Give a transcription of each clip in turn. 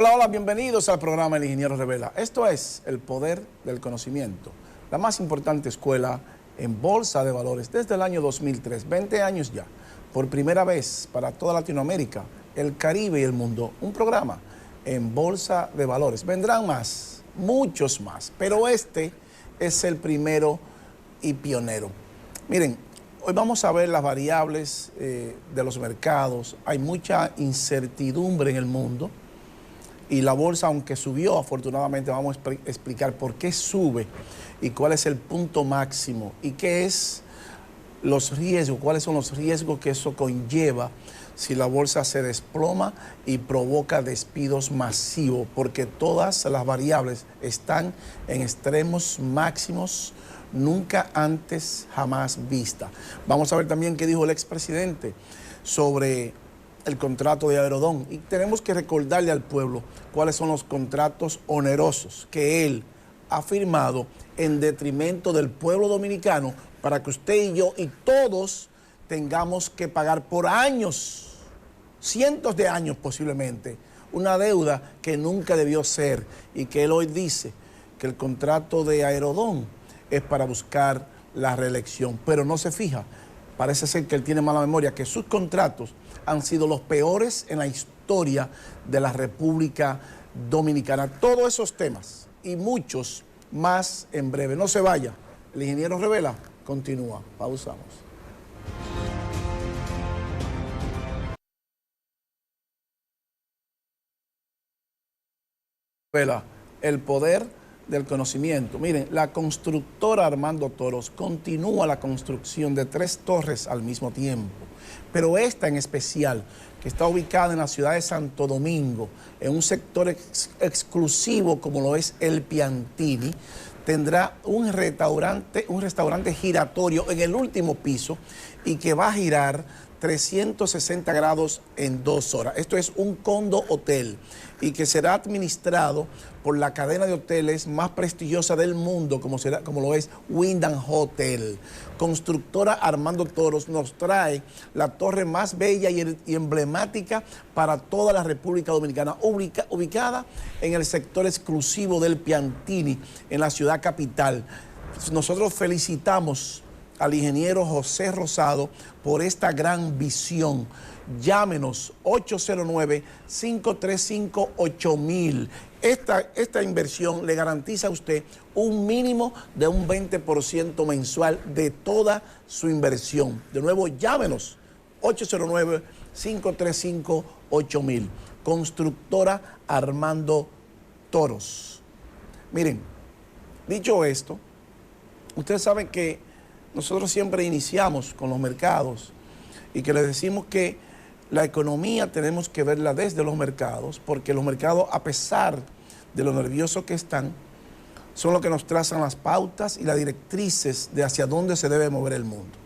Hola, hola, bienvenidos al programa El Ingeniero Revela. Esto es el poder del conocimiento, la más importante escuela en bolsa de valores desde el año 2003, 20 años ya. Por primera vez para toda Latinoamérica, el Caribe y el mundo, un programa en bolsa de valores. Vendrán más, muchos más, pero este es el primero y pionero. Miren, hoy vamos a ver las variables de los mercados. Hay mucha incertidumbre en el mundo. Y la bolsa, aunque subió, afortunadamente vamos a explicar por qué sube y cuál es el punto máximo y qué es los riesgos, cuáles son los riesgos que eso conlleva si la bolsa se desploma y provoca despidos masivos, porque todas las variables están en extremos máximos nunca antes jamás vista. Vamos a ver también qué dijo el expresidente sobre el contrato de Aerodón, y tenemos que recordarle al pueblo cuáles son los contratos onerosos que él ha firmado en detrimento del pueblo dominicano, para que usted y yo y todos tengamos que pagar por años, cientos de años posiblemente, una deuda que nunca debió ser, y que él hoy dice que el contrato de Aerodón es para buscar la reelección, pero no se fija. Parece ser que él tiene mala memoria, que sus contratos han sido los peores en la historia de la República Dominicana. Todos esos temas y muchos más en breve. No se vaya. El Ingeniero Revela continúa. Pausamos. Revela el poder del conocimiento. Miren, la constructora Armando Toros continúa la construcción de 3 torres al mismo tiempo, pero esta en especial, que está ubicada en la ciudad de Santo Domingo, en un sector exclusivo como lo es el Piantini, tendrá un restaurante giratorio en el último piso y que va a girar 360 grados en 2 horas. Esto es un condo hotel y que será administrado por la cadena de hoteles más prestigiosa del mundo, como lo es Wyndham Hotel. Constructora Armando Toros nos trae la torre más bella y emblemática para toda la República Dominicana, ubicada en el sector exclusivo del Piantini, en la ciudad capital. Nosotros felicitamos al ingeniero José Rosado por esta gran visión. Llámenos 809-535-8000. Esta inversión le garantiza a usted un mínimo de un 20% mensual de toda su inversión. De nuevo, llámenos 809-535-8000. Constructora Armando Toros. Miren, dicho esto, ustedes saben que nosotros siempre iniciamos con los mercados y que les decimos que la economía tenemos que verla desde los mercados, porque los mercados, a pesar de lo nerviosos que están, son los que nos trazan las pautas y las directrices de hacia dónde se debe mover el mundo.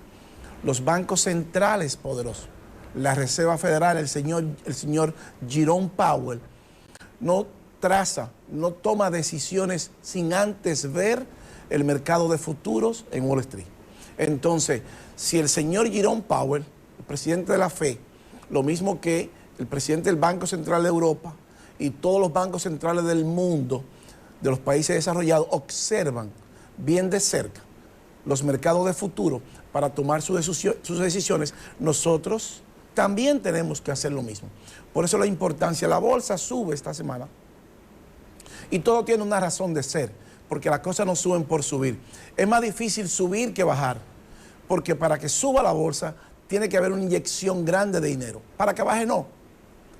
Los bancos centrales poderosos, la Reserva Federal, el señor Jerome Powell, no toma decisiones sin antes ver el mercado de futuros en Wall Street. Entonces, si el señor Jerome Powell, el presidente de la FED, lo mismo que el presidente del Banco Central de Europa y todos los bancos centrales del mundo, de los países desarrollados, observan bien de cerca los mercados de futuro para tomar sus decisiones, nosotros también tenemos que hacer lo mismo. Por eso la importancia, la bolsa sube esta semana y todo tiene una razón de ser, porque las cosas no suben por subir. Es más difícil subir que bajar, porque para que suba la bolsa tiene que haber una inyección grande de dinero. Para que baje no,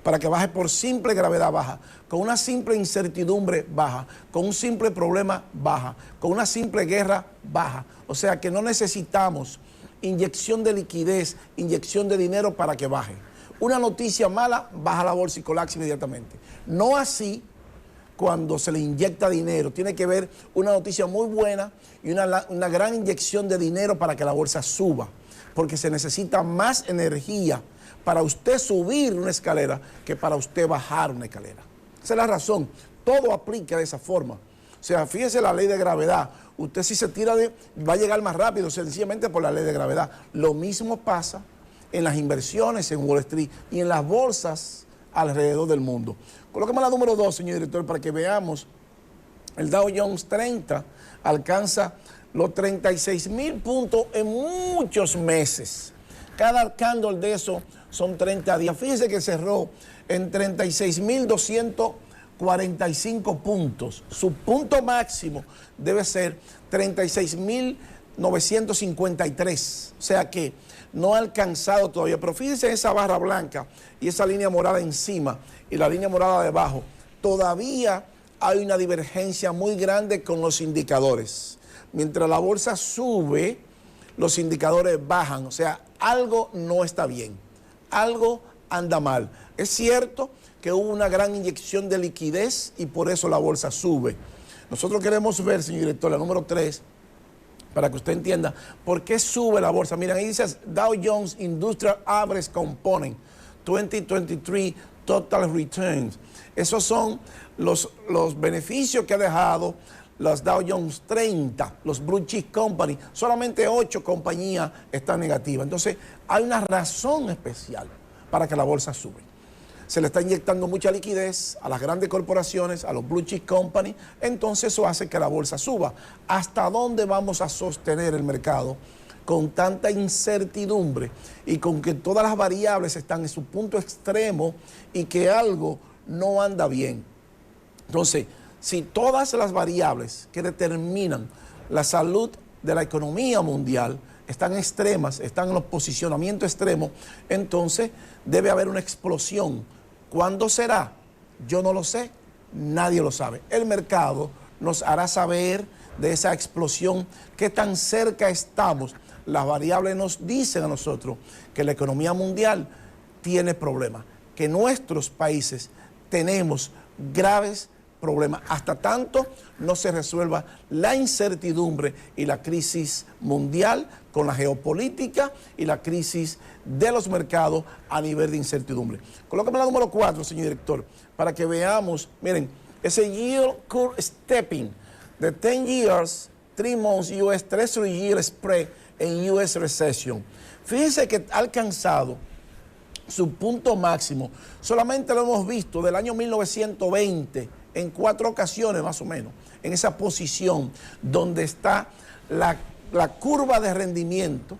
para que baje por simple gravedad baja, con una simple incertidumbre baja, con un simple problema baja, con una simple guerra baja. O sea que no necesitamos inyección de liquidez, inyección de dinero para que baje. Una noticia mala, baja la bolsa y colapsa inmediatamente. No así cuando se le inyecta dinero. Tiene que ver una noticia muy buena y una gran inyección de dinero para que la bolsa suba, porque se necesita más energía para usted subir una escalera que para usted bajar una escalera. Esa es la razón. Todo aplica de esa forma. O sea, fíjese la ley de gravedad. Usted si se tira va a llegar más rápido, sencillamente por la ley de gravedad. Lo mismo pasa en las inversiones en Wall Street y en las bolsas alrededor del mundo. Colóqueme la número 2, señor director, para que veamos. El Dow Jones 30 alcanza los 36,000 puntos en muchos meses. Cada candle de eso son 30 días. Fíjese que cerró en 36,245 puntos. Su punto máximo debe ser 36,953. O sea que no ha alcanzado todavía. Pero fíjense esa barra blanca y esa línea morada encima y la línea morada debajo. Todavía hay una divergencia muy grande con los indicadores. Mientras la bolsa sube, los indicadores bajan. O sea, algo no está bien. Algo anda mal. Es cierto que hubo una gran inyección de liquidez y por eso la bolsa sube. Nosotros queremos ver, señor director, la número 3, para que usted entienda por qué sube la bolsa. Miren, ahí dice Dow Jones Industrial Average Component 2023 Total Returns. Esos son los beneficios que ha dejado los Dow Jones 30, los Blue Chip Company. Solamente 8 compañías están negativas. Entonces, hay una razón especial para que la bolsa sube. Se le está inyectando mucha liquidez a las grandes corporaciones, a los Blue Chip Company. Entonces, eso hace que la bolsa suba. ¿Hasta dónde vamos a sostener el mercado con tanta incertidumbre y con que todas las variables están en su punto extremo y que algo no anda bien? Entonces, si todas las variables que determinan la salud de la economía mundial están extremas, están en los posicionamientos extremos, entonces debe haber una explosión. ¿Cuándo será? Yo no lo sé, nadie lo sabe. El mercado nos hará saber de esa explosión, qué tan cerca estamos. Las variables nos dicen a nosotros que la economía mundial tiene problemas, que nuestros países tenemos graves problemas, hasta tanto no se resuelva la incertidumbre y la crisis mundial con la geopolítica y la crisis de los mercados a nivel de incertidumbre. Colóqueme la número 4, señor director, para que veamos, miren, ese yield curve stepping de 10 years, 3 months US Treasury yield spread en US recession. Fíjense que ha alcanzado su punto máximo. Solamente lo hemos visto del año 1920 en 4 ocasiones más o menos, en esa posición donde está la curva de rendimiento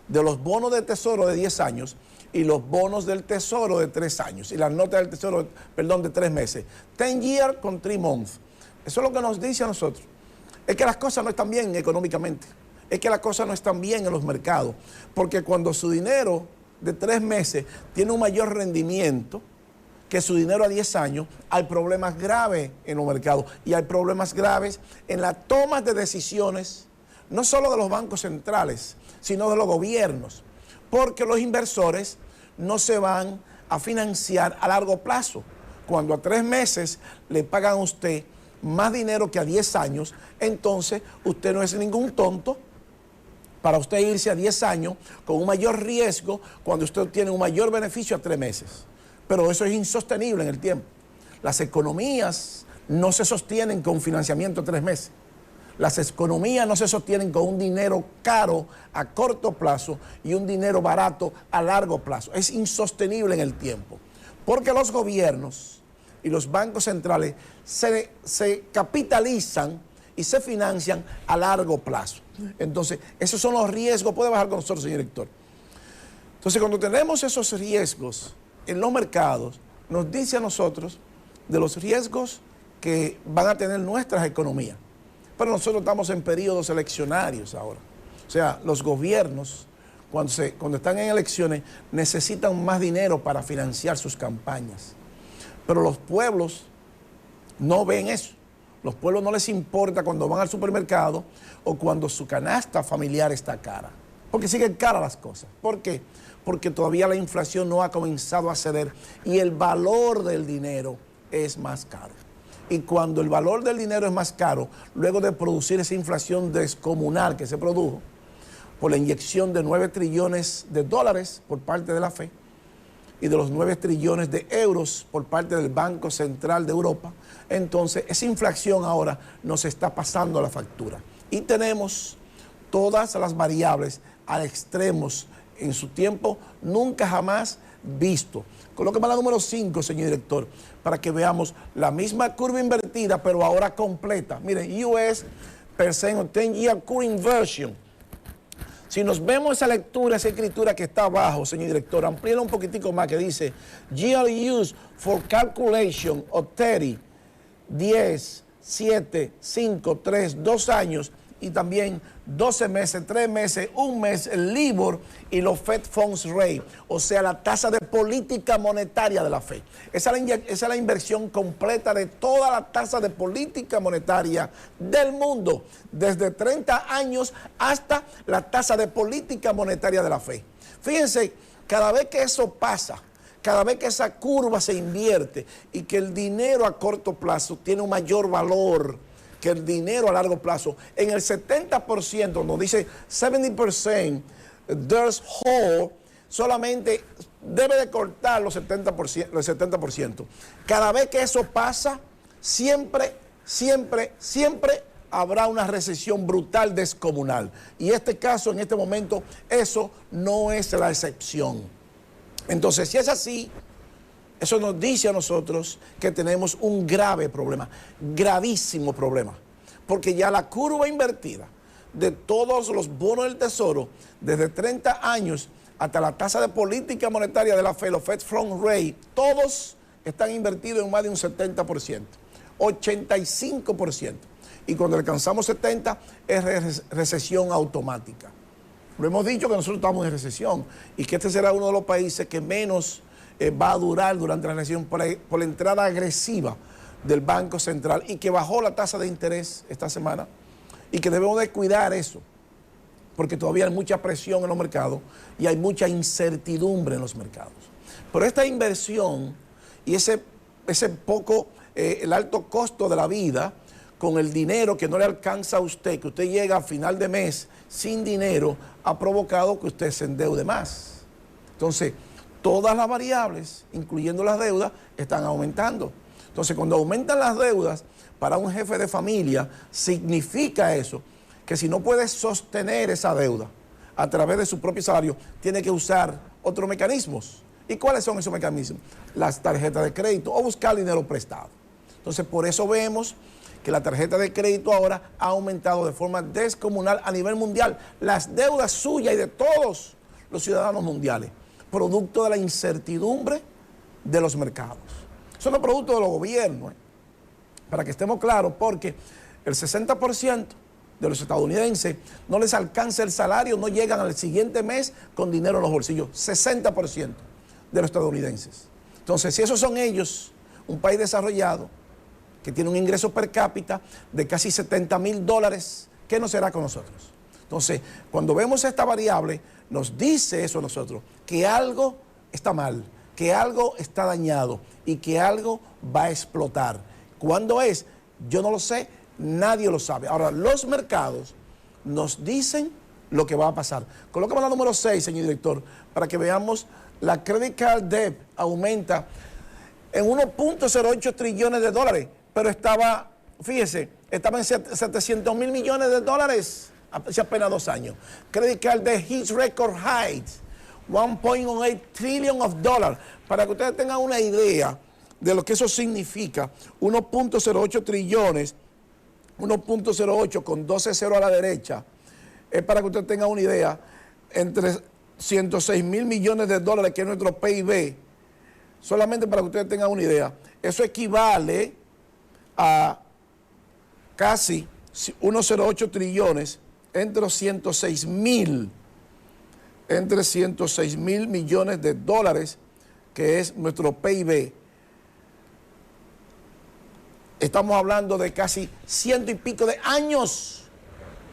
de los bonos de tesoro de 10 años y los bonos del tesoro de 3 años y las notas del tesoro, perdón, de 3 meses. 10 years con 3 months. Eso es lo que nos dice a nosotros. Es que las cosas no están bien económicamente. Es que las cosas no están bien en los mercados. Porque cuando su dinero de 3 meses tiene un mayor rendimiento que su dinero a 10 años, hay problemas graves en los mercados y hay problemas graves en la toma de decisiones, no solo de los bancos centrales, sino de los gobiernos, porque los inversores no se van a financiar a largo plazo. Cuando a 3 meses le pagan a usted más dinero que a 10 años, entonces usted no es ningún tonto para usted irse a 10 años con un mayor riesgo cuando usted tiene un mayor beneficio a 3 meses. Pero eso es insostenible en el tiempo. Las economías no se sostienen con financiamiento a 3 meses. Las economías no se sostienen con un dinero caro a corto plazo y un dinero barato a largo plazo. Es insostenible en el tiempo. Porque los gobiernos y los bancos centrales se capitalizan y se financian a largo plazo. Entonces, esos son los riesgos. Puede bajar con nosotros, señor director. Entonces, cuando tenemos esos riesgos en los mercados, nos dice a nosotros de los riesgos que van a tener nuestras economías. Pero nosotros estamos en periodos eleccionarios ahora. O sea, los gobiernos, cuando están en elecciones, necesitan más dinero para financiar sus campañas. Pero los pueblos no ven eso. Los pueblos no les importa cuando van al supermercado o cuando su canasta familiar está cara. Porque siguen caras las cosas. ¿Por qué? Porque todavía la inflación no ha comenzado a ceder y el valor del dinero es más caro. Y cuando el valor del dinero es más caro, luego de producir esa inflación descomunal que se produjo por la inyección de 9 trillones de dólares por parte de la FED y de los 9 trillones de euros por parte del Banco Central de Europa, entonces esa inflación ahora nos está pasando la factura. Y tenemos todas las variables a extremos en su tiempo nunca jamás visto. Colóqueme la número 5, señor director, para que veamos la misma curva invertida, pero ahora completa. Miren, US percent o 10-year curve inversion. Si nos vemos esa lectura, esa escritura que está abajo, señor director, amplíela un poquitico más, que dice year used for calculation of 30, 10, 7, 5, 3, 2 años y también 12 meses, 3 meses, 1 mes, el LIBOR y los Fed Funds Rate, o sea, la tasa de política monetaria de la Fed. Esa es la inversión completa de toda la tasa de política monetaria del mundo, desde 30 años hasta la tasa de política monetaria de la Fed. Fíjense, cada vez que eso pasa, cada vez que esa curva se invierte y que el dinero a corto plazo tiene un mayor valor que el dinero a largo plazo, en el 70%, nos dice 70%, there's whole, solamente debe de cortar los 70%. Cada vez que eso pasa, siempre habrá una recesión brutal descomunal. Y este caso, en este momento, eso no es la excepción. Entonces, si es así, eso nos dice a nosotros que tenemos un grave problema, gravísimo problema, porque ya la curva invertida de todos los bonos del Tesoro, desde 30 años hasta la tasa de política monetaria de la Fed, los Fed Funds Rate, todos están invertidos en más de un 70%, 85%. Y cuando alcanzamos 70 es recesión automática. Lo hemos dicho que nosotros estamos en recesión y que este será uno de los países que menos va a durar durante la recesión por la entrada agresiva del Banco Central y que bajó la tasa de interés esta semana y que debemos de cuidar eso porque todavía hay mucha presión en los mercados y hay mucha incertidumbre en los mercados. Pero esta inversión y ese poco, el alto costo de la vida con el dinero que no le alcanza a usted, que usted llega a final de mes sin dinero, ha provocado que usted se endeude más. Entonces, todas las variables, incluyendo las deudas, están aumentando. Entonces, cuando aumentan las deudas, para un jefe de familia, significa eso, que si no puede sostener esa deuda a través de su propio salario, tiene que usar otros mecanismos. ¿Y cuáles son esos mecanismos? Las tarjetas de crédito o buscar dinero prestado. Entonces, por eso vemos que la tarjeta de crédito ahora ha aumentado de forma descomunal a nivel mundial. Las deudas suyas y de todos los ciudadanos mundiales, producto de la incertidumbre de los mercados. Eso no es producto de los gobiernos, para que estemos claros, porque el 60% de los estadounidenses no les alcanza el salario, no llegan al siguiente mes con dinero en los bolsillos. 60% de los estadounidenses. Entonces, si esos son ellos, un país desarrollado, que tiene un ingreso per cápita de casi $70,000, ¿qué no será con nosotros? Entonces, cuando vemos esta variable, nos dice eso a nosotros, que algo está mal, que algo está dañado y que algo va a explotar. ¿Cuándo es? Yo no lo sé, nadie lo sabe. Ahora, los mercados nos dicen lo que va a pasar. Colócame la número 6, señor director, para que veamos la credit card debt aumenta en 1.08 trillones de dólares. Pero estaba, fíjese, estaba en 700 mil millones de dólares hace apenas 2 años. Credit card de hits record highs, 1.8 trillion of dollars. Para que ustedes tengan una idea de lo que eso significa, 1.08 trillones, 1.08 con 12 ceros a la derecha, es para que ustedes tengan una idea, entre 106 mil millones de dólares, que es nuestro PIB, solamente para que ustedes tengan una idea, eso equivale a casi 1.08 trillones entre 106 mil millones de dólares, que es nuestro PIB. Estamos hablando de casi 100 y pico de años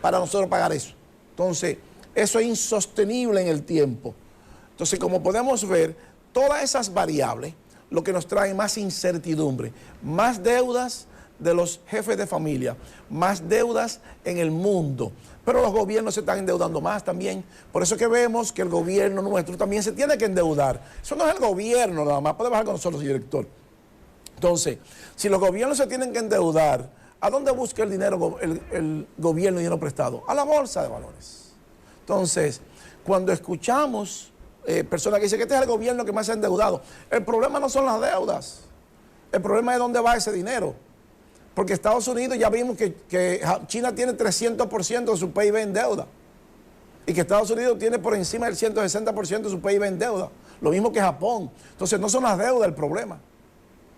para nosotros pagar eso. Entonces, eso es insostenible en el tiempo. Entonces, como podemos ver, todas esas variables, lo que nos trae más incertidumbre, más deudas de los jefes de familia, más deudas en el mundo. Pero los gobiernos se están endeudando más también. Por eso que vemos que el gobierno nuestro también se tiene que endeudar. Eso no es el gobierno nada más, puede bajar con nosotros, señor director. Entonces, si los gobiernos se tienen que endeudar, ¿a dónde busca el dinero el gobierno, dinero prestado? A la bolsa de valores. Entonces, cuando escuchamos personas que dicen que este es el gobierno que más se ha endeudado. El problema no son las deudas. El problema es dónde va ese dinero. Porque Estados Unidos ya vimos que China tiene 300% de su PIB en deuda. Y que Estados Unidos tiene por encima del 160% de su PIB en deuda. Lo mismo que Japón. Entonces no son las deudas el problema.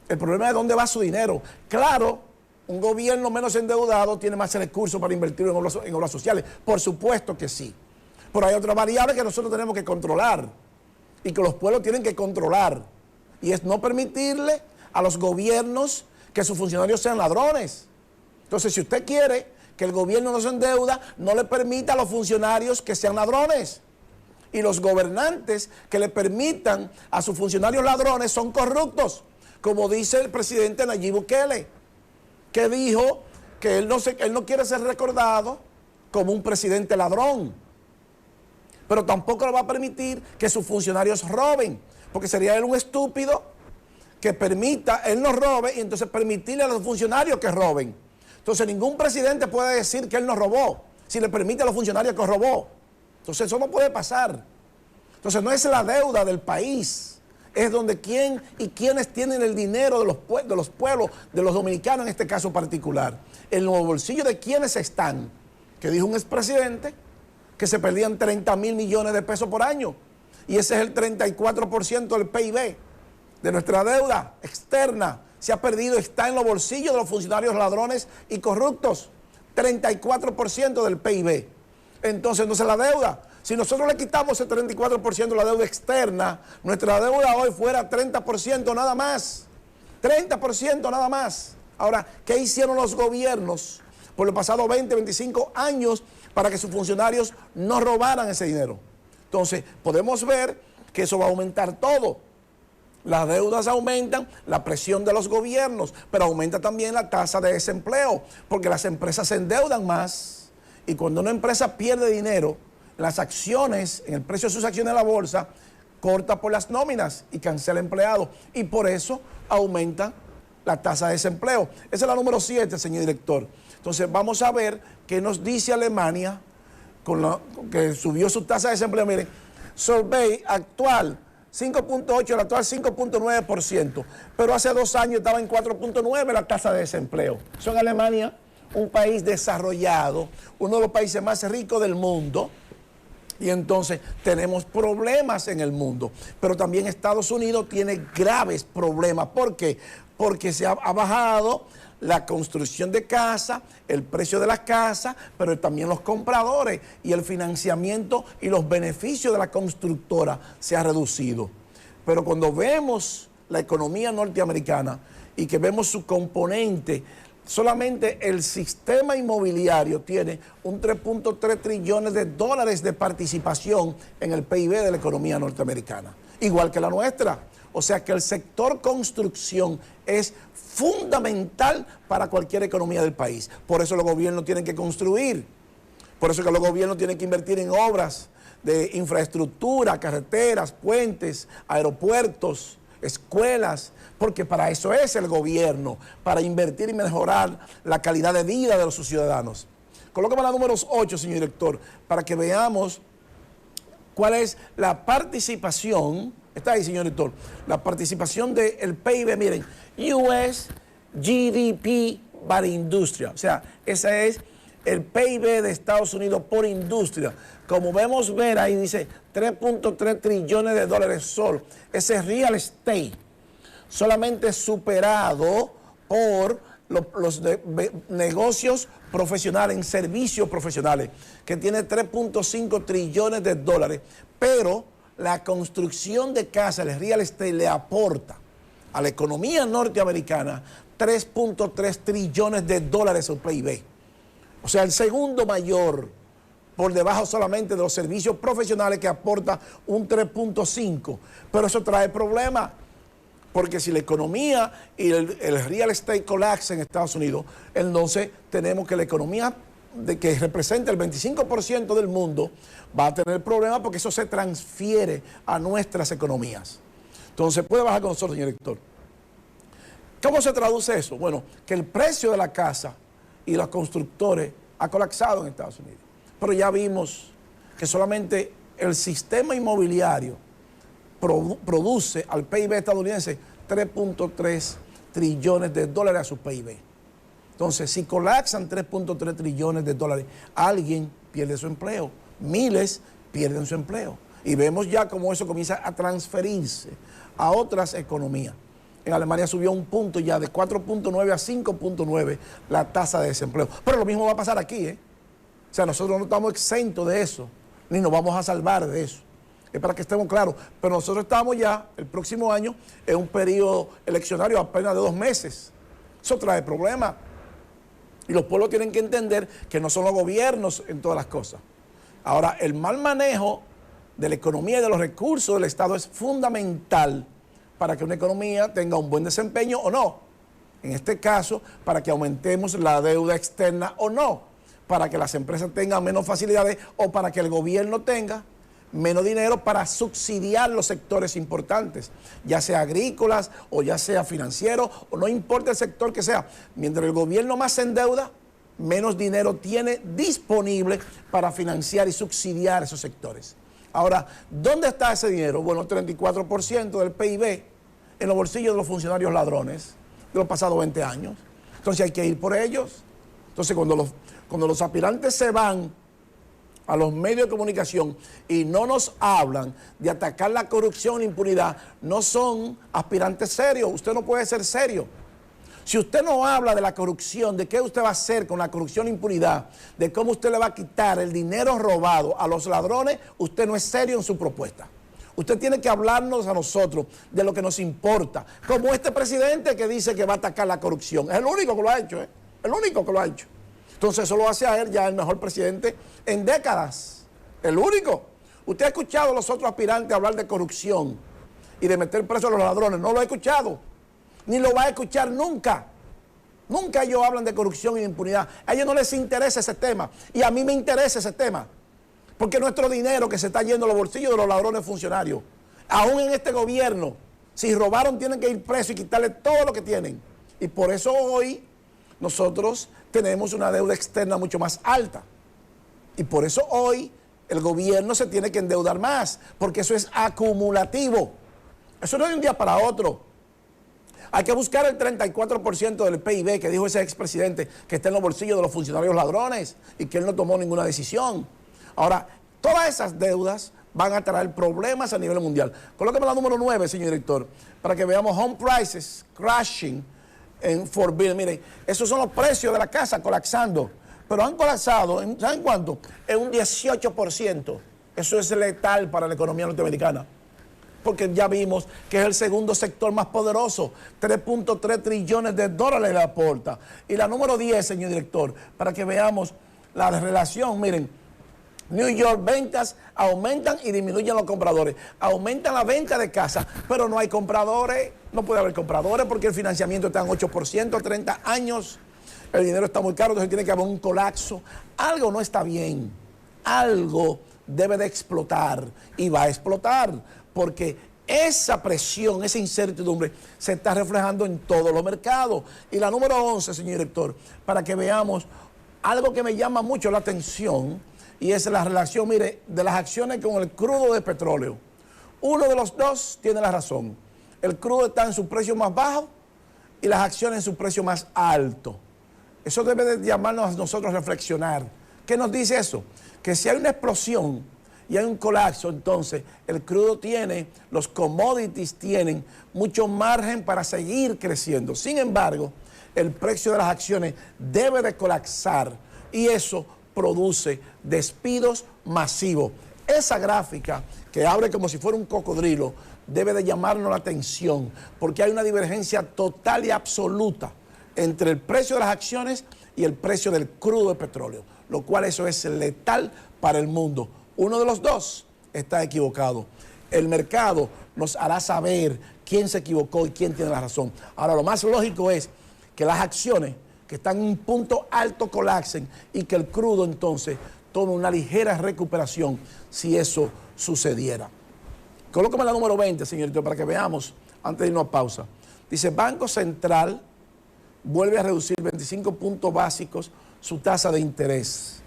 El problema es dónde va su dinero. Claro, un gobierno menos endeudado tiene más recursos para invertir en obras sociales. Por supuesto que sí. Pero hay otra variable que nosotros tenemos que controlar. Y que los pueblos tienen que controlar. Y es no permitirle a los gobiernos que sus funcionarios sean ladrones. Entonces, si usted quiere que el gobierno no se endeuda, no le permita a los funcionarios que sean ladrones. Y los gobernantes que le permitan a sus funcionarios ladrones son corruptos, como dice el presidente Nayib Bukele, que dijo que él no quiere ser recordado como un presidente ladrón, pero tampoco le va a permitir que sus funcionarios roben, porque sería él un estúpido que permita, él no robe y entonces permitirle a los funcionarios que roben. Entonces ningún presidente puede decir que él no robó, si le permite a los funcionarios que robó. Entonces eso no puede pasar. Entonces no es la deuda del país, es donde quién y quiénes tienen el dinero de los pueblos, de los dominicanos en este caso particular. En los bolsillos de quiénes están, que dijo un expresidente que se perdían 30 mil millones de pesos por año. Y ese es el 34% del PIB. De nuestra deuda externa se ha perdido, está en los bolsillos de los funcionarios ladrones y corruptos. 34% del PIB. Entonces, no es la deuda. Si nosotros le quitamos el 34% de la deuda externa, nuestra deuda hoy fuera 30% nada más. 30% nada más. Ahora, ¿qué hicieron los gobiernos por los pasados 20, 25 años para que sus funcionarios no robaran ese dinero? Entonces, podemos ver que eso va a aumentar todo. Las deudas aumentan, la presión de los gobiernos, pero aumenta también la tasa de desempleo, porque las empresas se endeudan más. Y cuando una empresa pierde dinero, las acciones, en el precio de sus acciones en la bolsa, corta por las nóminas y cancela empleados. Y por eso aumenta la tasa de desempleo. Esa es la número 7, señor director. Entonces vamos a ver qué nos dice Alemania, que subió su tasa de desempleo. Miren, Solvay actual 5.8, el actual 5.9%, pero hace 2 años estaba en 4.9 la tasa de desempleo. Eso en Alemania, un país desarrollado, uno de los países más ricos del mundo, y entonces tenemos problemas en el mundo. Pero también Estados Unidos tiene graves problemas. ¿Por qué? Porque se ha bajado la construcción de casas, el precio de las casas, pero también los compradores y el financiamiento y los beneficios de la constructora se ha reducido. Pero cuando vemos la economía norteamericana y que vemos su componente, solamente el sistema inmobiliario tiene un 3.3 trillones de dólares de participación en el PIB de la economía norteamericana, igual que la nuestra. O sea que el sector construcción es fundamental para cualquier economía del país. Por eso los gobiernos tienen que construir. Por eso que los gobiernos tienen que invertir en obras de infraestructura, carreteras, puentes, aeropuertos, escuelas, porque para eso es el gobierno, para invertir y mejorar la calidad de vida de los ciudadanos. Colócame la número 8, señor director, para que veamos cuál es la participación. Está ahí, señor director. La participación del PIB, miren, US GDP by industria. O sea, ese es el PIB de Estados Unidos por industria. Como vemos ver ahí, dice 3.3 trillones de dólares solo. Ese es real estate, solamente superado por los negocios profesionales, en servicios profesionales, que tiene 3.5 trillones de dólares, pero la construcción de casas, el real estate, le aporta a la economía norteamericana 3.3 trillones de dólares al PIB. O sea, el segundo mayor, por debajo solamente de los servicios profesionales, que aporta un 3.5. Pero eso trae problemas, porque si la economía y el real estate colapsa en Estados Unidos, entonces tenemos que la economía que representa el 25% del mundo va a tener problemas, porque eso se transfiere a nuestras economías. Entonces, puede bajar con nosotros, señor director. ¿Cómo se traduce eso? Bueno, que el precio de la casa y los constructores ha colapsado en Estados Unidos. Pero ya vimos que solamente el sistema inmobiliario produce al PIB estadounidense 3.3 trillones de dólares a su PIB. Entonces, si colapsan 3.3 trillones de dólares, alguien pierde su empleo, miles pierden su empleo. Y vemos ya cómo eso comienza a transferirse a otras economías. En Alemania subió un punto ya de 4.9 a 5.9 la tasa de desempleo. Pero lo mismo va a pasar aquí, ¿eh? O sea, nosotros no estamos exentos de eso, ni nos vamos a salvar de eso. Es para que estemos claros. Pero nosotros estamos ya, el próximo año, en un periodo eleccionario apenas de 2 meses. Eso trae problemas. Y los pueblos tienen que entender que no son los gobiernos en todas las cosas. Ahora, el mal manejo de la economía y de los recursos del Estado es fundamental para que una economía tenga un buen desempeño o no. En este caso, para que aumentemos la deuda externa o no. Para que las empresas tengan menos facilidades o para que el gobierno tenga menos dinero para subsidiar los sectores importantes, ya sea agrícolas o ya sea financieros, o no importa el sector que sea. Mientras el gobierno más se endeuda, menos dinero tiene disponible para financiar y subsidiar esos sectores. Ahora, ¿dónde está ese dinero? Bueno, el 34% del PIB en los bolsillos de los funcionarios ladrones de los pasados 20 años. Entonces hay que ir por ellos. Entonces cuando los aspirantes se van a los medios de comunicación y no nos hablan de atacar la corrupción y la impunidad, no son aspirantes serios. Usted no puede ser serio. Si usted no habla de la corrupción, de qué usted va a hacer con la corrupción e impunidad, de cómo usted le va a quitar el dinero robado a los ladrones, usted no es serio en su propuesta. Usted tiene que hablarnos a nosotros de lo que nos importa. Como este presidente que dice que va a atacar la corrupción. Es el único que lo ha hecho, ¿eh? El único que lo ha hecho. Entonces eso lo hace a él ya el mejor presidente en décadas. El único. Usted ha escuchado a los otros aspirantes hablar de corrupción y de meter presos a los ladrones. No lo ha escuchado. Ni lo va a escuchar nunca. Nunca ellos hablan de corrupción y de impunidad. A ellos no les interesa ese tema. Y a mí me interesa ese tema. Porque nuestro dinero que se está yendo a los bolsillos de los ladrones funcionarios, aún en este gobierno, si robaron tienen que ir presos y quitarle todo lo que tienen. Y por eso hoy nosotros tenemos una deuda externa mucho más alta. Y por eso hoy el gobierno se tiene que endeudar más, porque eso es acumulativo. Eso no es de un día para otro. Hay que buscar el 34% del PIB que dijo ese expresidente que está en los bolsillos de los funcionarios ladrones y que él no tomó ninguna decisión. Ahora, todas esas deudas van a traer problemas a nivel mundial. Colóqueme la número 9, señor director, para que veamos home prices crashing en Fort Bill. Miren, esos son los precios de la casa colapsando, pero han colapsado, ¿saben cuánto? En un 18%. Eso es letal para la economía norteamericana, porque ya vimos que es el segundo sector más poderoso, 3.3 trillones de dólares le aporta. Y la número 10, señor director, para que veamos la relación, miren, New York, ventas aumentan y disminuyen los compradores. Aumentan la venta de casas, pero no hay compradores. No puede haber compradores porque el financiamiento está en 8% a 30 años. El dinero está muy caro, entonces tiene que haber un colapso. Algo no está bien. Algo debe de explotar y va a explotar porque esa presión, esa incertidumbre se está reflejando en todos los mercados. Y la número 11, señor director, para que veamos algo que me llama mucho la atención, y es la relación, mire, de las acciones con el crudo de petróleo. Uno de los dos tiene la razón. El crudo está en su precio más bajo y las acciones en su precio más alto. Eso debe de llamarnos a nosotros a reflexionar. ¿Qué nos dice eso? Que si hay una explosión y hay un colapso, entonces el crudo tiene, los commodities tienen mucho margen para seguir creciendo. Sin embargo, el precio de las acciones debe de colapsar y eso produce despidos masivos. Esa gráfica que abre como si fuera un cocodrilo debe de llamarnos la atención porque hay una divergencia total y absoluta entre el precio de las acciones y el precio del crudo de petróleo, lo cual eso es letal para el mundo. Uno de los dos está equivocado. El mercado nos hará saber quién se equivocó y quién tiene la razón. Ahora, lo más lógico es que las acciones que están en un punto alto colapsen y que el crudo entonces tome una ligera recuperación si eso sucediera. Colócame la número 20, señorito, para que veamos, antes de irnos a pausa. Dice, Banco Central vuelve a reducir 25 puntos básicos su tasa de interés.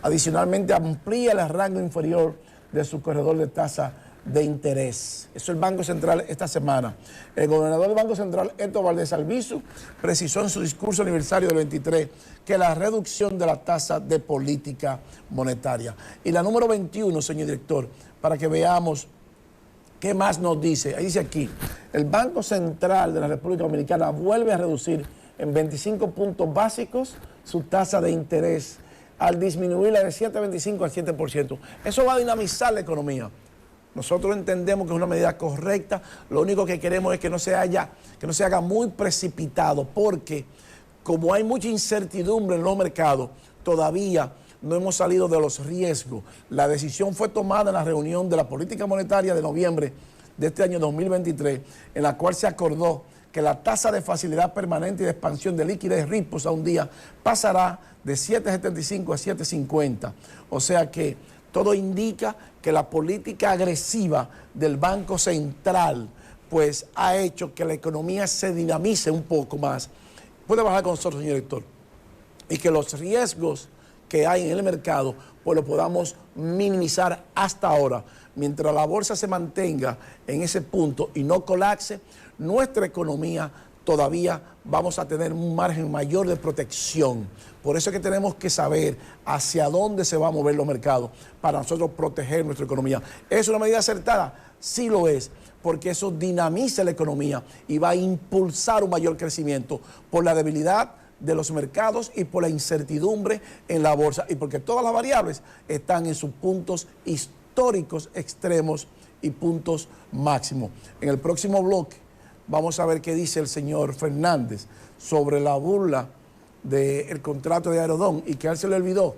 Adicionalmente, amplía el rango inferior de su corredor de tasa de interés. Eso es el Banco Central esta semana. El gobernador del Banco Central, Héctor Valdés Albizu, precisó en su discurso aniversario del 23 que la reducción de la tasa de política monetaria. Y la número 21, señor director, para que veamos qué más nos dice. Ahí dice aquí, el Banco Central de la República Dominicana vuelve a reducir en 25 puntos básicos su tasa de interés al disminuirla de 7,25 al 7%. Eso va a dinamizar la economía. Nosotros entendemos que es una medida correcta, lo único que queremos es que no se haga muy precipitado, porque como hay mucha incertidumbre en los mercados, todavía no hemos salido de los riesgos. La decisión fue tomada en la reunión de la política monetaria de noviembre de este año 2023, en la cual se acordó que la tasa de facilidad permanente y de expansión de liquidez ripos a un día pasará de 7,75 a 7,50. O sea que todo indica que la política agresiva del Banco Central pues ha hecho que la economía se dinamice un poco más. Puede bajar con nosotros, señor director, y que los riesgos que hay en el mercado pues lo podamos minimizar hasta ahora. Mientras la bolsa se mantenga en ese punto y no colapse, nuestra economía todavía vamos a tener un margen mayor de protección. Por eso es que tenemos que saber hacia dónde se va a mover los mercados para nosotros proteger nuestra economía. ¿Es una medida acertada? Sí lo es, porque eso dinamiza la economía y va a impulsar un mayor crecimiento por la debilidad de los mercados y por la incertidumbre en la bolsa, y porque todas las variables están en sus puntos históricos extremos y puntos máximos. En el próximo bloque vamos a ver qué dice el señor Fernández sobre la burla del contrato de Aerodón, y que a él se le olvidó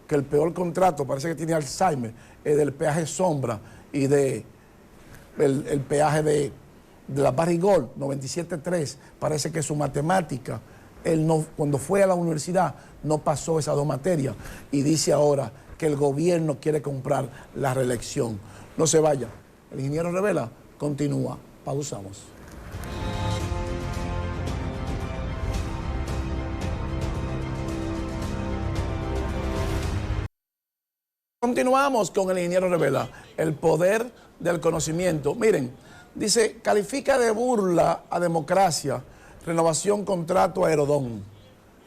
que el peor contrato, parece que tiene Alzheimer, es del peaje Sombra y el peaje de la Barrigol 97.3. Parece que su matemática, él no, cuando fue a la universidad no pasó esas dos materias, y dice ahora que el gobierno quiere comprar la reelección. No se vaya, el ingeniero Revela continúa. Pausamos. Continuamos con el ingeniero Revela, el poder del conocimiento. Miren, dice, califica de burla a democracia, renovación contrato a Aerodón.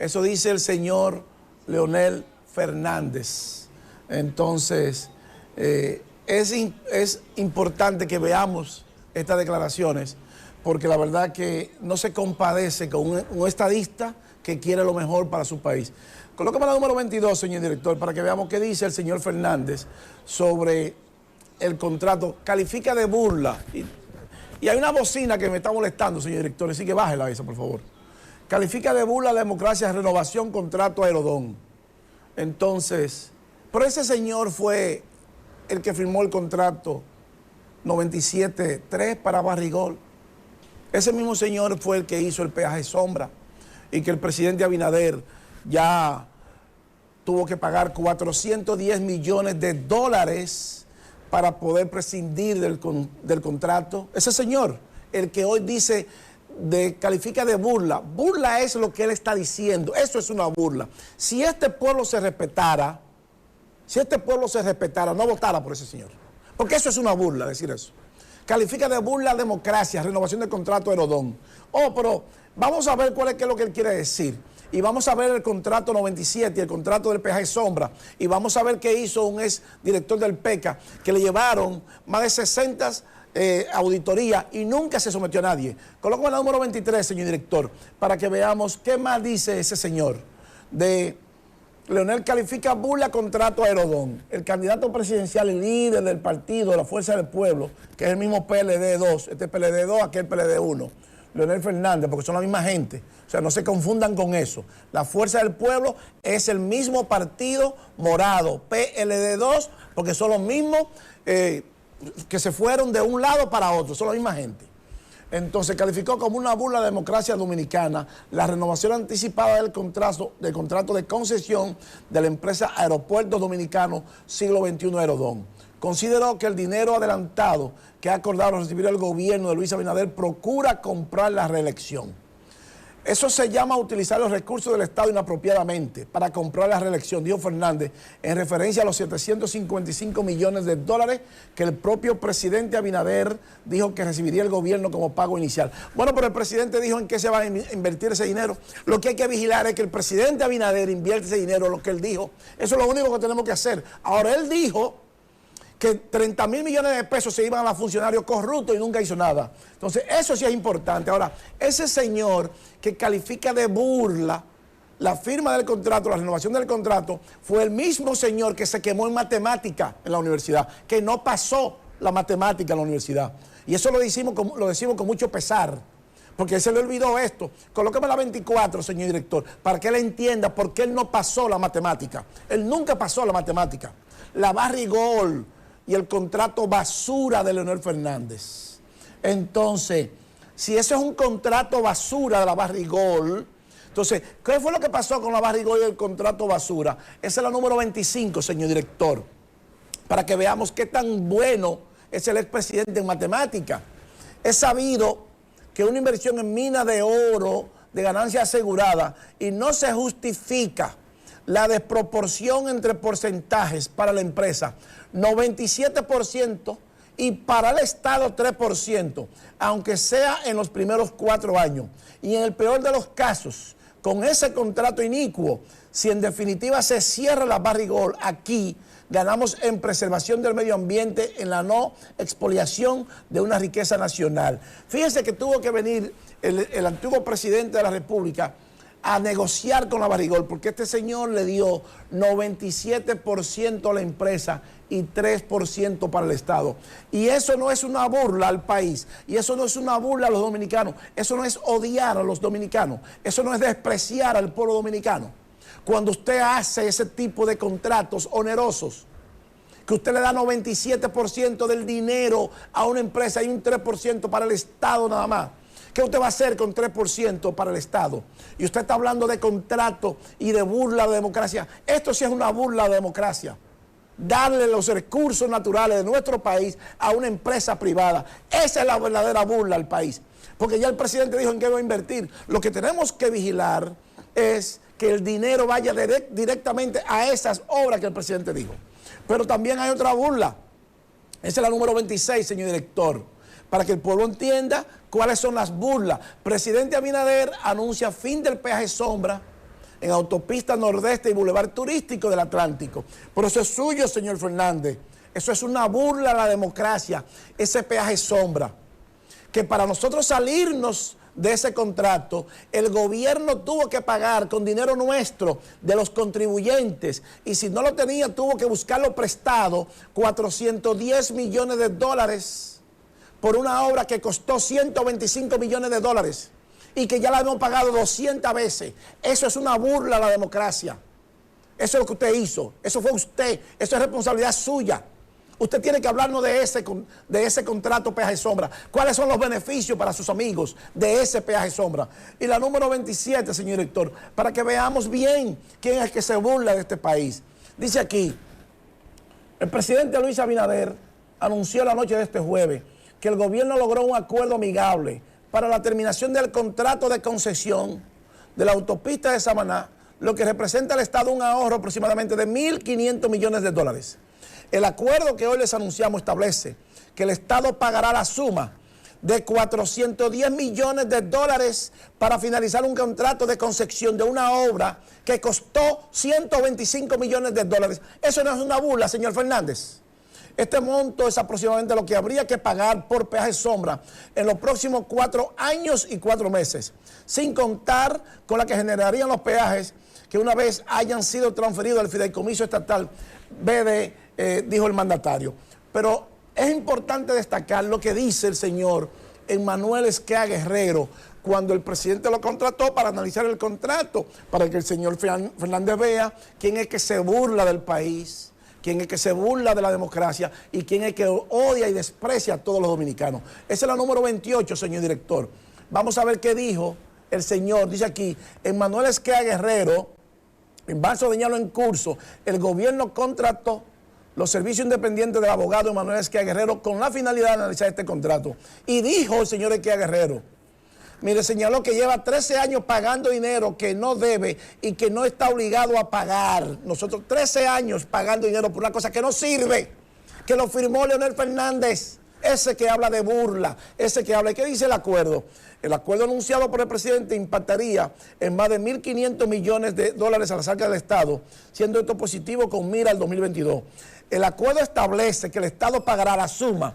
Eso dice el señor Leonel Fernández. Entonces, es importante que veamos estas declaraciones, porque la verdad que no se compadece con un estadista que quiere lo mejor para su país. Colócame la número 22, señor director, para que veamos qué dice el señor Fernández sobre el contrato. Califica de burla. Y hay una bocina que me está molestando, señor director, así que bájela esa, por favor. Califica de burla la democracia, renovación, contrato a Aerodón. Entonces, pero ese señor fue el que firmó el contrato 97.3 para Barrigol. Ese mismo señor fue el que hizo el peaje Sombra, y que el presidente Abinader ya tuvo que pagar 410 millones de dólares para poder prescindir del contrato. Ese señor, el que hoy dice, califica de burla. Burla es lo que él está diciendo. Eso es una burla. Si este pueblo se respetara, no votara por ese señor. Porque eso es una burla, decir eso. Califica de burla a democracia, renovación del contrato de Aerodón. Oh, pero vamos a ver qué es lo que él quiere decir. Y vamos a ver el contrato 97 y el contrato del peaje Sombra. Y vamos a ver qué hizo un ex director del PECA, que le llevaron más de 60 auditorías y nunca se sometió a nadie. Colócame la número 23, señor director, para que veamos qué más dice ese señor. Leonel califica burla contrato a Aerodón. El candidato presidencial y líder del partido de la Fuerza del Pueblo, que es el mismo PLD2, este PLD2, aquel PLD1, Leonel Fernández, porque son la misma gente. O sea, no se confundan con eso. La Fuerza del Pueblo es el mismo partido morado, PLD2, porque son los mismos que se fueron de un lado para otro, son la misma gente. Entonces calificó como una burla a la democracia dominicana la renovación anticipada del contrato de concesión de la empresa Aeropuertos Dominicanos Siglo XXI Aerodón. Consideró que el dinero adelantado que ha acordado recibir el gobierno de Luis Abinader procura comprar la reelección. Eso se llama utilizar los recursos del Estado inapropiadamente para comprar la reelección, dijo Fernández, en referencia a los 755 millones de dólares que el propio presidente Abinader dijo que recibiría el gobierno como pago inicial. Bueno, pero el presidente dijo en qué se va a invertir ese dinero. Lo que hay que vigilar es que el presidente Abinader invierta ese dinero, lo que él dijo. Eso es lo único que tenemos que hacer. Ahora, él dijo que 30.000 millones de pesos se iban a los funcionarios corruptos y nunca hizo nada. Entonces, eso sí es importante. Ahora, ese señor que califica de burla la firma del contrato, la renovación del contrato, fue el mismo señor que se quemó en matemática en la universidad, que no pasó la matemática en la universidad. Y eso lo decimos con mucho pesar, porque se le olvidó esto. Colóqueme la 24, señor director, para que él entienda por qué él no pasó la matemática. Él nunca pasó la matemática. La barrigol y el contrato basura de Leonel Fernández. Entonces, si eso es un contrato basura de la Barrigol, entonces, ¿qué fue lo que pasó con la Barrigol y el contrato basura? Esa es la número 25, señor director, para que veamos qué tan bueno es el expresidente en matemática. Es sabido que una inversión en mina de oro de ganancia asegurada y no se justifica la desproporción entre porcentajes para la empresa, 97% y para el Estado 3%, aunque sea en los primeros 4 años. Y en el peor de los casos, con ese contrato inicuo, si en definitiva se cierra la Barrigol, aquí ganamos en preservación del medio ambiente, en la no expoliación de una riqueza nacional. Fíjense que tuvo que venir el antiguo presidente de la República a negociar con la Barrigol, porque este señor le dio 97% a la empresa y 3% para el Estado. Y eso no es una burla al país, y eso no es una burla a los dominicanos, eso no es odiar a los dominicanos, eso no es despreciar al pueblo dominicano. Cuando usted hace ese tipo de contratos onerosos, que usted le da 97% del dinero a una empresa y un 3% para el Estado nada más, ¿qué usted va a hacer con 3% para el Estado? Y usted está hablando de contrato y de burla de democracia. Esto sí es una burla de democracia. Darle los recursos naturales de nuestro país a una empresa privada. Esa es la verdadera burla al país. Porque ya el presidente dijo en qué va a invertir. Lo que tenemos que vigilar es que el dinero vaya directamente a esas obras que el presidente dijo. Pero también hay otra burla. Esa es la número 26, señor director. Para que el pueblo entienda cuáles son las burlas. Presidente Abinader anuncia fin del peaje sombra en autopista nordeste y bulevar turístico del Atlántico. Pero eso es suyo, señor Fernández. Eso es una burla a la democracia, ese peaje sombra. Que para nosotros salirnos de ese contrato, el gobierno tuvo que pagar con dinero nuestro, de los contribuyentes, y si no lo tenía, tuvo que buscarlo prestado, 410 millones de dólares por una obra que costó 125 millones de dólares y que ya la hemos pagado 200 veces. Eso es una burla a la democracia. Eso es lo que usted hizo. Eso fue usted. Eso es responsabilidad suya. Usted tiene que hablarnos de ese contrato peaje sombra. ¿Cuáles son los beneficios para sus amigos de ese peaje sombra? Y la número 27, señor director, para que veamos bien quién es el que se burla de este país. Dice aquí, el presidente Luis Abinader anunció la noche de este jueves que el gobierno logró un acuerdo amigable para la terminación del contrato de concesión de la autopista de Samaná, lo que representa al Estado un ahorro aproximadamente de 1.500 millones de dólares. El acuerdo que hoy les anunciamos establece que el Estado pagará la suma de 410 millones de dólares para finalizar un contrato de concesión de una obra que costó 125 millones de dólares. Eso no es una burla, señor Fernández. Este monto es aproximadamente lo que habría que pagar por peaje sombra en los próximos 4 años y 4 meses, sin contar con la que generarían los peajes que una vez hayan sido transferidos al fideicomiso estatal BD, dijo el mandatario. Pero es importante destacar lo que dice el señor Emmanuel Esquea Guerrero cuando el presidente lo contrató para analizar el contrato, para que el señor Fernández vea quién es que se burla del país, quién es que se burla de la democracia y quién es que odia y desprecia a todos los dominicanos. Esa es la número 28, señor director. Vamos a ver qué dijo el señor. Dice aquí, Emmanuel Esquea Guerrero, en base a señalo en curso, el gobierno contrató los servicios independientes del abogado Emmanuel Esquea Guerrero con la finalidad de analizar este contrato. Y dijo el señor Esquea Guerrero, Mire, señaló que lleva 13 años pagando dinero que no debe y que no está obligado a pagar. Nosotros 13 años pagando dinero por una cosa que no sirve, que lo firmó Leonel Fernández. Ese que habla de burla, ese que habla. ¿Y qué dice el acuerdo? El acuerdo anunciado por el presidente impactaría en más de 1.500 millones de dólares a las arcas del Estado, siendo esto positivo con mira al 2022. El acuerdo establece que el Estado pagará la suma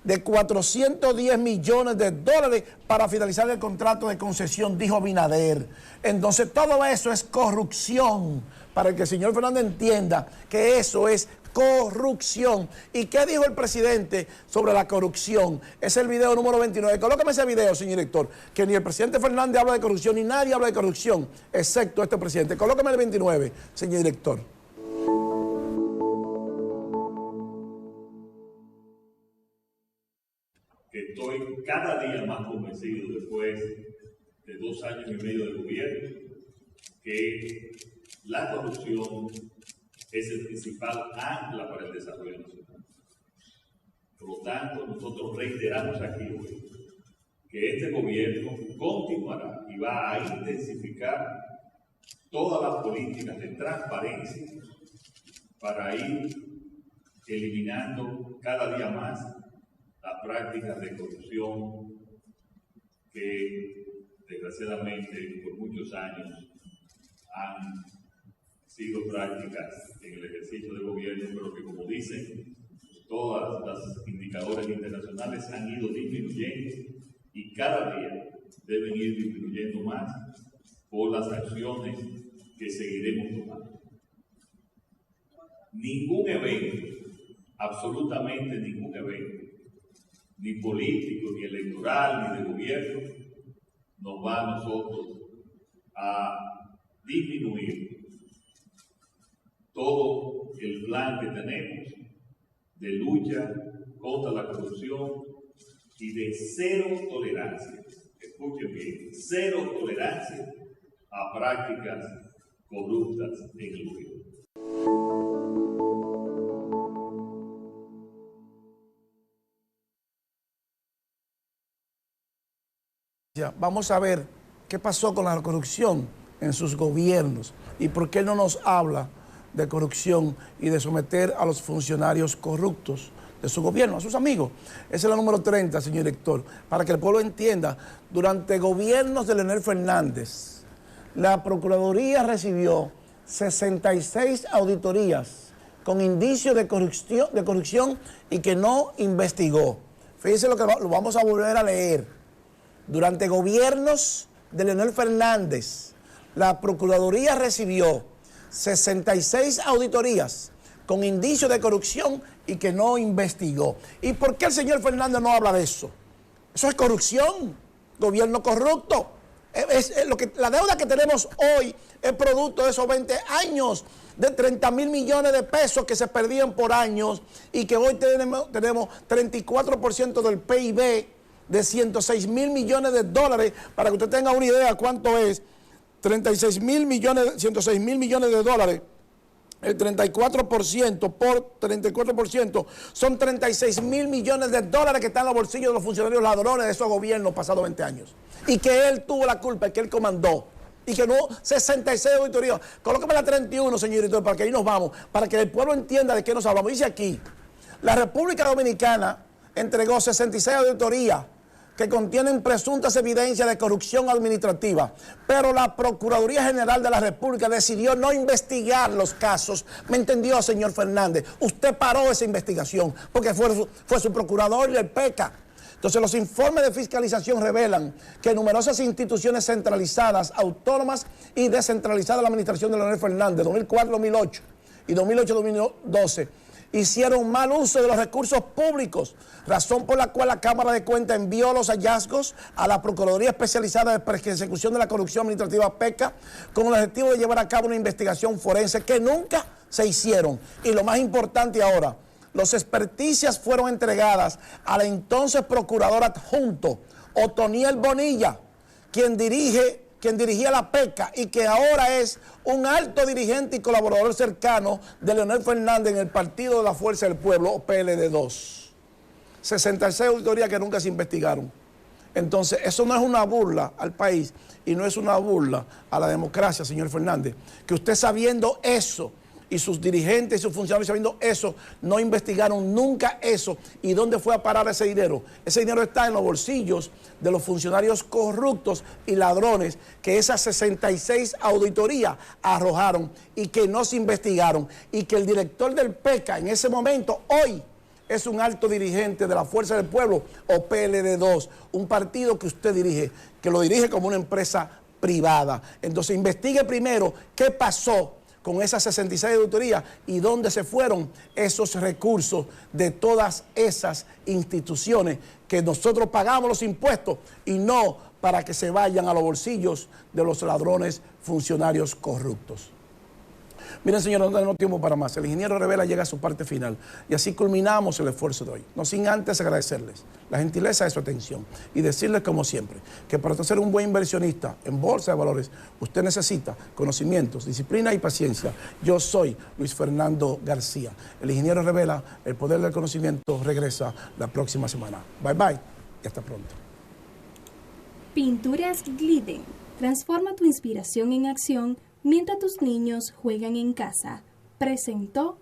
de 410 millones de dólares para finalizar el contrato de concesión, dijo Abinader. Entonces todo eso es corrupción, para que el señor Fernández entienda que eso es corrupción. ¿Y qué dijo el presidente sobre la corrupción? Es el video número 29. Colóqueme ese video, señor director, que ni el presidente Fernández habla de corrupción, ni nadie habla de corrupción, excepto este presidente. Colóqueme el 29, señor director. Estoy cada día más convencido, después de 2 años y medio de gobierno, que la corrupción es el principal ancla para el desarrollo nacional. Por lo tanto, nosotros reiteramos aquí hoy que este gobierno continuará y va a intensificar todas las políticas de transparencia para ir eliminando cada día más las prácticas de corrupción que desgraciadamente por muchos años han sido prácticas en el ejercicio del gobierno, pero que, como dicen todas las indicadores internacionales, han ido disminuyendo y cada día deben ir disminuyendo más por las acciones que seguiremos tomando. Ningún evento, absolutamente ningún evento, ni político, ni electoral, ni de gobierno, nos va a nosotros a disminuir todo el plan que tenemos de lucha contra la corrupción y de cero tolerancia, escuchen bien, cero tolerancia a prácticas corruptas en el gobierno. Vamos a ver qué pasó con la corrupción en sus gobiernos y por qué no nos habla de corrupción y de someter a los funcionarios corruptos de su gobierno, a sus amigos. Esa es la número 30, señor director, para que el pueblo entienda. Durante gobiernos de Leonel Fernández, la Procuraduría recibió 66 auditorías con indicios de corrupción y que no investigó. Fíjense lo que lo vamos a volver a leer. Durante gobiernos de Leonel Fernández, la Procuraduría recibió 66 auditorías con indicios de corrupción y que no investigó. ¿Y por qué el señor Fernández no habla de eso? Eso es corrupción, gobierno corrupto. La deuda que tenemos hoy es producto de esos 20 años de 30.000 millones de pesos que se perdían por años y que hoy tenemos 34% del PIB de 106.000 millones de dólares. Para que usted tenga una idea cuánto es 106.000 millones de dólares. El 34% por 34% son 36.000 millones de dólares que están en los bolsillos de los funcionarios ladrones de esos gobiernos pasados 20 años. Y que él tuvo la culpa, que él comandó. Y que no 66 auditorías. Colóqueme la 31, señor director, para que ahí nos vamos, para que el pueblo entienda de qué nos hablamos. Dice aquí, la República Dominicana entregó 66 auditorías que contienen presuntas evidencias de corrupción administrativa, pero la Procuraduría General de la República decidió no investigar los casos. ¿Me entendió, señor Fernández? Usted paró esa investigación porque fue su procurador y el PECA. Entonces, los informes de fiscalización revelan que numerosas instituciones centralizadas, autónomas y descentralizadas de la administración de Leonel Fernández, 2004-2008 y 2008-2012, hicieron mal uso de los recursos públicos, razón por la cual la Cámara de Cuentas envió los hallazgos a la Procuraduría Especializada de Persecución de la Corrupción Administrativa PECA con el objetivo de llevar a cabo una investigación forense que nunca se hicieron. Y lo más importante ahora, las experticias fueron entregadas al entonces procurador adjunto, Otoniel Bonilla, quien dirigía la PECA y que ahora es un alto dirigente y colaborador cercano de Leonel Fernández en el Partido de la Fuerza del Pueblo, o PLD2. 66 auditorías que nunca se investigaron. Entonces, eso no es una burla al país y no es una burla a la democracia, señor Fernández, que usted sabiendo eso y sus dirigentes y sus funcionarios sabiendo eso, no investigaron nunca eso. ¿Y dónde fue a parar ese dinero? Ese dinero está en los bolsillos de los funcionarios corruptos y ladrones que esas 66 auditorías arrojaron y que no se investigaron, y que el director del PECA en ese momento, hoy, es un alto dirigente de la Fuerza del Pueblo o PLD2, un partido que usted dirige, que lo dirige como una empresa privada. Entonces investigue primero qué pasó con esas 66 auditorías y dónde se fueron esos recursos de todas esas instituciones que nosotros pagamos los impuestos, y no para que se vayan a los bolsillos de los ladrones funcionarios corruptos. Miren, señores, no tenemos tiempo para más. El ingeniero Revela llega a su parte final y así culminamos el esfuerzo de hoy. No sin antes agradecerles la gentileza de su atención y decirles, como siempre, que para ser un buen inversionista en bolsa de valores, usted necesita conocimientos, disciplina y paciencia. Yo soy Luis Fernando García. El ingeniero Revela, el poder del conocimiento, regresa la próxima semana. Bye bye y hasta pronto. Pinturas Glidden. Transforma tu inspiración en acción mientras tus niños juegan en casa. Presentó